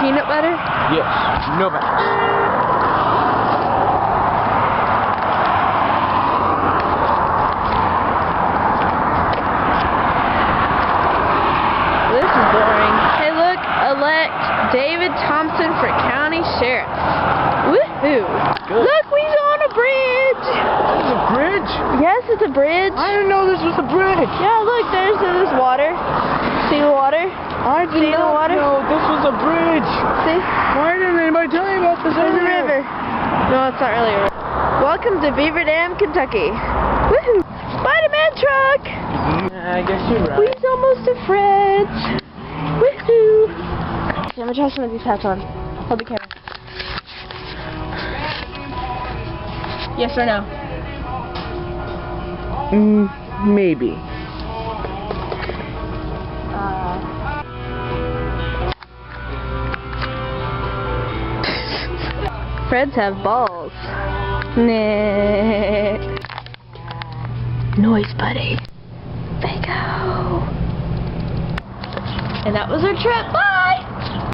peanut butter? Yes, no bags. This is boring. Hey look, elect David Thompson for county sheriff. Woohoo! Good. Look, we're on a bridge! This is a bridge? Yes, it's a bridge. I didn't know this was a bridge. Yeah, look, there's water. See the water? I did not know this was a bridge. See? Why didn't anybody tell me about this There's a earlier? river. No, it's not really a river. Welcome to Beaver Dam, Kentucky. Woohoo! Spider-Man truck! I guess you're right. We's almost a fridge. Woohoo! Okay, I'm gonna try some of these hats on. Hold the camera. Yes or no? Maybe. Freds have balls. Nah. Noise buddy. Bingo. And that was our trip. Bye!